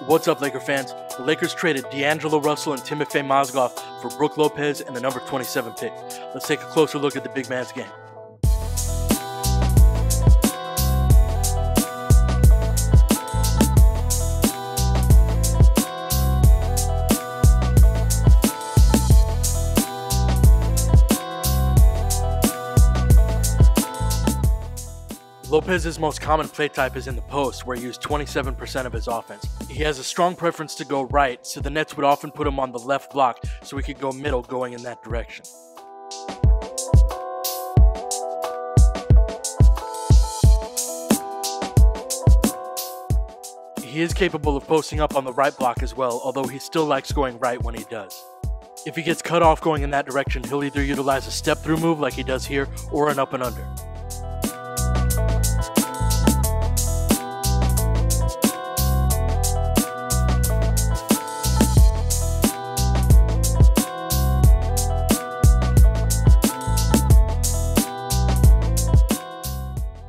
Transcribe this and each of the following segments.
What's up, Laker fans? The Lakers traded D'Angelo Russell and Timofey Mozgov for Brook Lopez and the number 27 pick. Let's take a closer look at the big man's game. Lopez's most common play type is in the post, where he used 27% of his offense. He has a strong preference to go right, so the Nets would often put him on the left block so he could go middle going in that direction. He is capable of posting up on the right block as well, although he still likes going right when he does. If he gets cut off going in that direction, he'll either utilize a step-through move like he does here, or an up and under.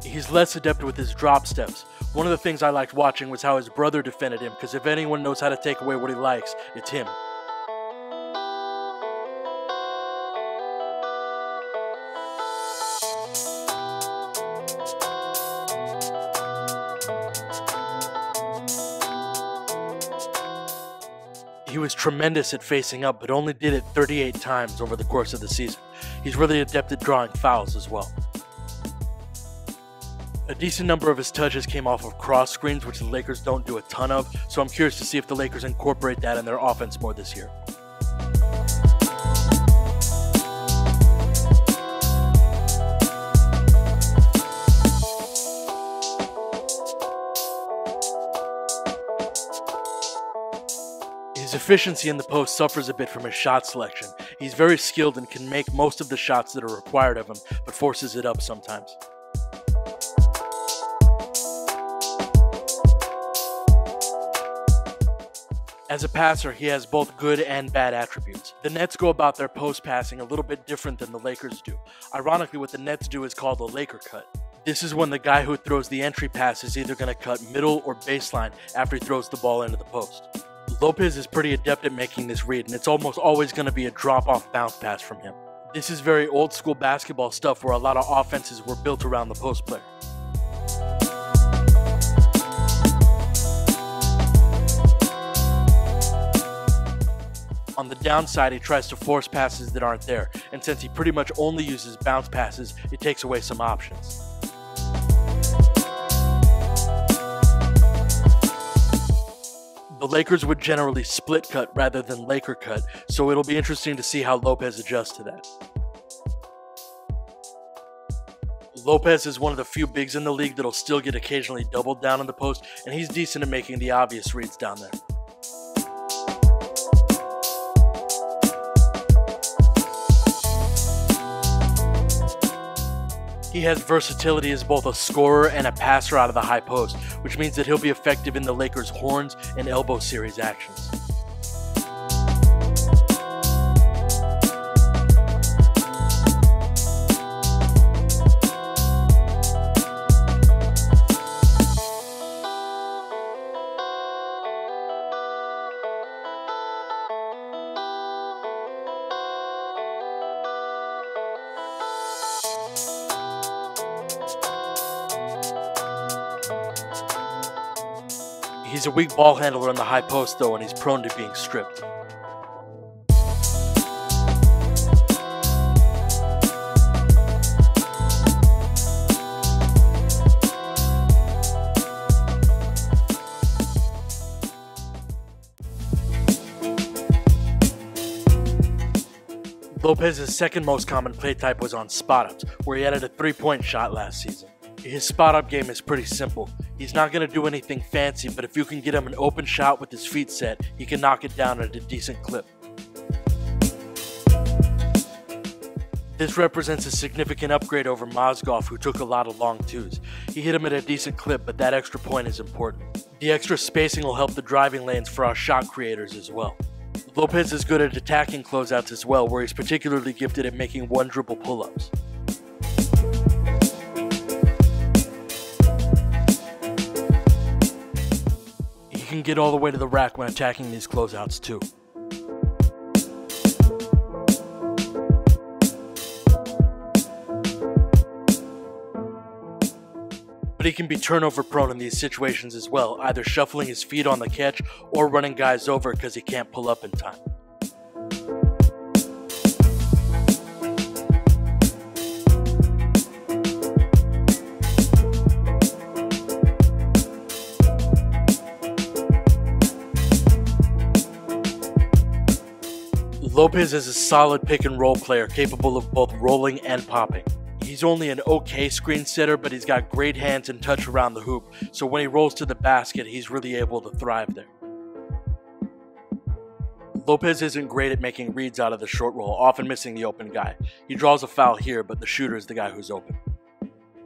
He's less adept with his drop steps. One of the things I liked watching was how his brother defended him, because if anyone knows how to take away what he likes, it's him. He was tremendous at facing up, but only did it 38 times over the course of the season. He's really adept at drawing fouls as well. A decent number of his touches came off of cross screens, which the Lakers don't do a ton of, so I'm curious to see if the Lakers incorporate that in their offense more this year. His efficiency in the post suffers a bit from his shot selection. He's very skilled and can make most of the shots that are required of him, but forces it up sometimes. As a passer, he has both good and bad attributes. The Nets go about their post passing a little bit different than the Lakers do. Ironically, what the Nets do is called a Laker cut. This is when the guy who throws the entry pass is either going to cut middle or baseline after he throws the ball into the post. Lopez is pretty adept at making this read, and it's almost always going to be a drop-off bounce pass from him. This is very old-school basketball stuff where a lot of offenses were built around the post player. On the downside, he tries to force passes that aren't there, and since he pretty much only uses bounce passes, it takes away some options. The Lakers would generally split cut rather than Laker cut, so it'll be interesting to see how Lopez adjusts to that. Lopez is one of the few bigs in the league that'll still get occasionally doubled down in the post, and he's decent at making the obvious reads down there. He has versatility as both a scorer and a passer out of the high post, which means that he'll be effective in the Lakers' horns and elbow series actions. He's a weak ball handler on the high post though, and he's prone to being stripped. Lopez's second most common play type was on spot-ups, where he added a three-point shot last season. His spot-up game is pretty simple. He's not going to do anything fancy, but if you can get him an open shot with his feet set, he can knock it down at a decent clip. This represents a significant upgrade over Mozgov, who took a lot of long twos. He hit him at a decent clip, but that extra point is important. The extra spacing will help the driving lanes for our shot creators as well. Lopez is good at attacking closeouts as well, where he's particularly gifted at making one-dribble pull-ups. He can can get all the way to the rack when attacking these closeouts too. But he can be turnover prone in these situations as well, either shuffling his feet on the catch or running guys over because he can't pull up in time. Lopez is a solid pick and roll player capable of both rolling and popping. He's only an okay screen setter, but he's got great hands and touch around the hoop, so when he rolls to the basket, he's really able to thrive there. Lopez isn't great at making reads out of the short roll, often missing the open guy. He draws a foul here, but the shooter is the guy who's open.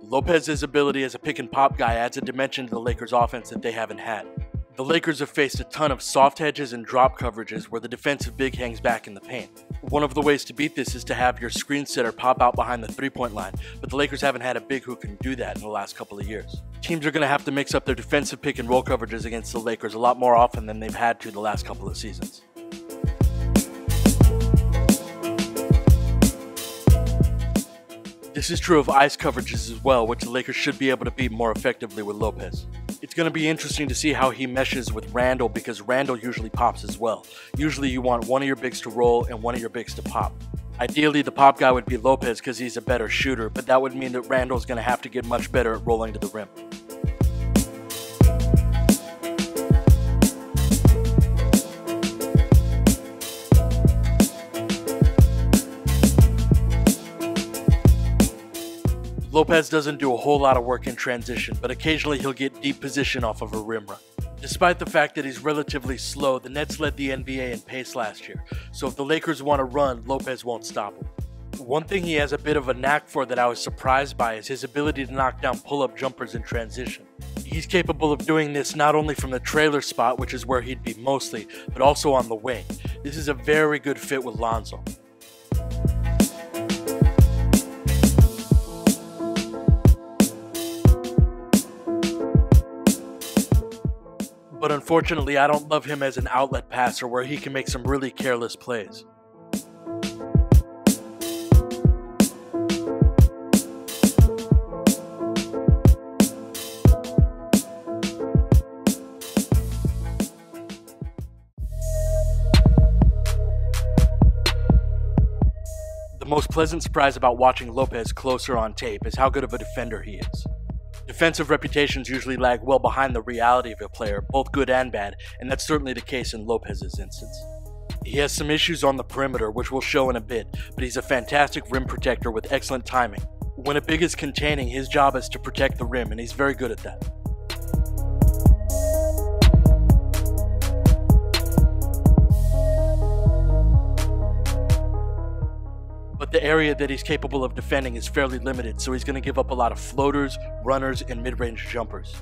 Lopez's ability as a pick and pop guy adds a dimension to the Lakers' offense that they haven't had. The Lakers have faced a ton of soft hedges and drop coverages where the defensive big hangs back in the paint. One of the ways to beat this is to have your screen setter pop out behind the three-point line, but the Lakers haven't had a big who can do that in the last couple of years. Teams are going to have to mix up their defensive pick and roll coverages against the Lakers a lot more often than they've had to the last couple of seasons. This is true of ice coverages as well, which the Lakers should be able to beat more effectively with Lopez. It's going to be interesting to see how he meshes with Randle because Randle usually pops as well. Usually you want one of your bigs to roll and one of your bigs to pop. Ideally the pop guy would be Lopez because he's a better shooter, but that would mean that Randle's going to have to get much better at rolling to the rim. Lopez doesn't do a whole lot of work in transition, but occasionally he'll get deep position off of a rim run. Despite the fact that he's relatively slow, the Nets led the NBA in pace last year, so if the Lakers want to run, Lopez won't stop him. One thing he has a bit of a knack for that I was surprised by is his ability to knock down pull-up jumpers in transition. He's capable of doing this not only from the trailer spot, which is where he'd be mostly, but also on the wing. This is a very good fit with Lonzo. But unfortunately, I don't love him as an outlet passer where he can make some really careless plays. The most pleasant surprise about watching Lopez closer on tape is how good of a defender he is. Defensive reputations usually lag well behind the reality of a player, both good and bad, and that's certainly the case in Lopez's instance. He has some issues on the perimeter, which we'll show in a bit, but he's a fantastic rim protector with excellent timing. When a big is containing, his job is to protect the rim, and he's very good at that. But the area that he's capable of defending is fairly limited, so he's going to give up a lot of floaters, runners, and mid-range jumpers.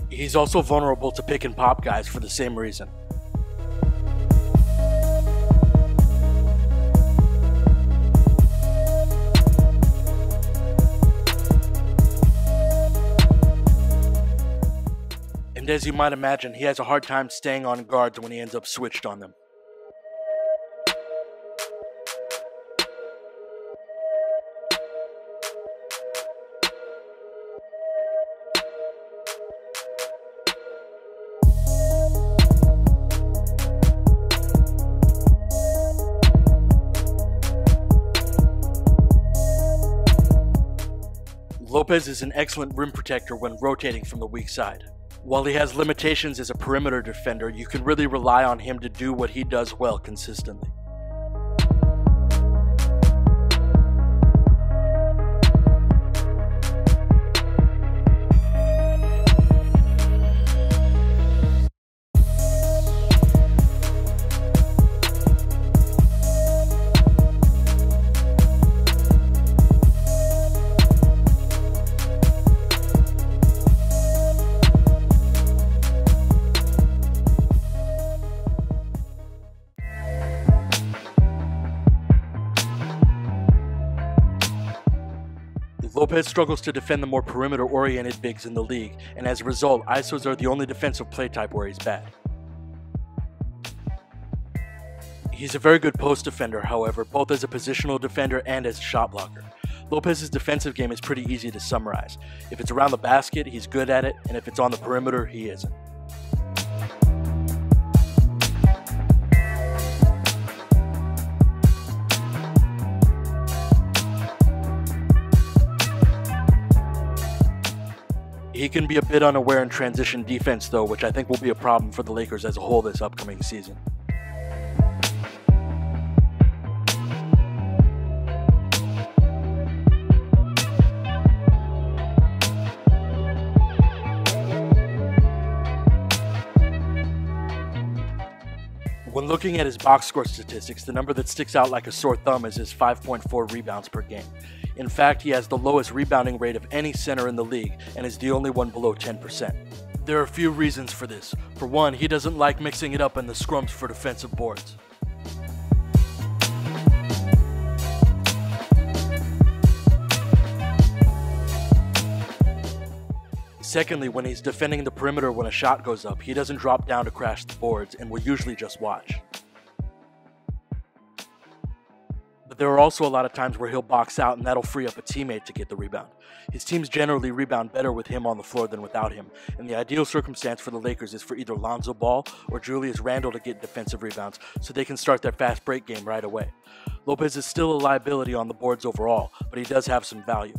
He's also vulnerable to pick and pop guys for the same reason. And as you might imagine, he has a hard time staying on guards when he ends up switched on them. Lopez is an excellent rim protector when rotating from the weak side. While he has limitations as a perimeter defender, you can really rely on him to do what he does well consistently. Lopez struggles to defend the more perimeter-oriented bigs in the league, and as a result, ISOs are the only defensive play type where he's bad. He's a very good post defender, however, both as a positional defender and as a shot blocker. Lopez's defensive game is pretty easy to summarize. If it's around the basket, he's good at it, and if it's on the perimeter, he isn't. He can be a bit unaware in transition defense though, which I think will be a problem for the Lakers as a whole this upcoming season. When looking at his box score statistics, the number that sticks out like a sore thumb is his 5.4 rebounds per game. In fact, he has the lowest rebounding rate of any center in the league and is the only one below 10%. There are a few reasons for this. For one, he doesn't like mixing it up in the scrums for defensive boards. Secondly, when he's defending the perimeter when a shot goes up, he doesn't drop down to crash the boards and will usually just watch. But there are also a lot of times where he'll box out and that'll free up a teammate to get the rebound. His teams generally rebound better with him on the floor than without him, and the ideal circumstance for the Lakers is for either Lonzo Ball or Julius Randle to get defensive rebounds so they can start their fast break game right away. Lopez is still a liability on the boards overall, but he does have some value.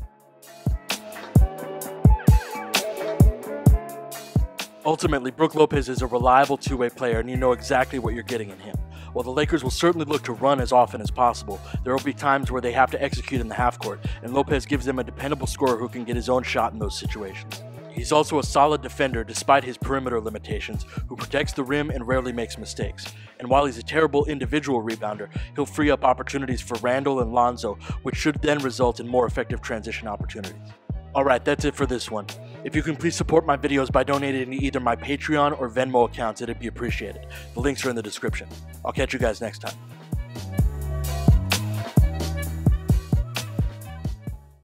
Ultimately, Brook Lopez is a reliable two-way player and you know exactly what you're getting in him. While the Lakers will certainly look to run as often as possible, there will be times where they have to execute in the half court, and Lopez gives them a dependable scorer who can get his own shot in those situations. He's also a solid defender despite his perimeter limitations, who protects the rim and rarely makes mistakes. And while he's a terrible individual rebounder, he'll free up opportunities for Randle and Lonzo, which should then result in more effective transition opportunities. Alright, that's it for this one. If you can please support my videos by donating to either my Patreon or Venmo accounts, it'd be appreciated. The links are in the description. I'll catch you guys next time.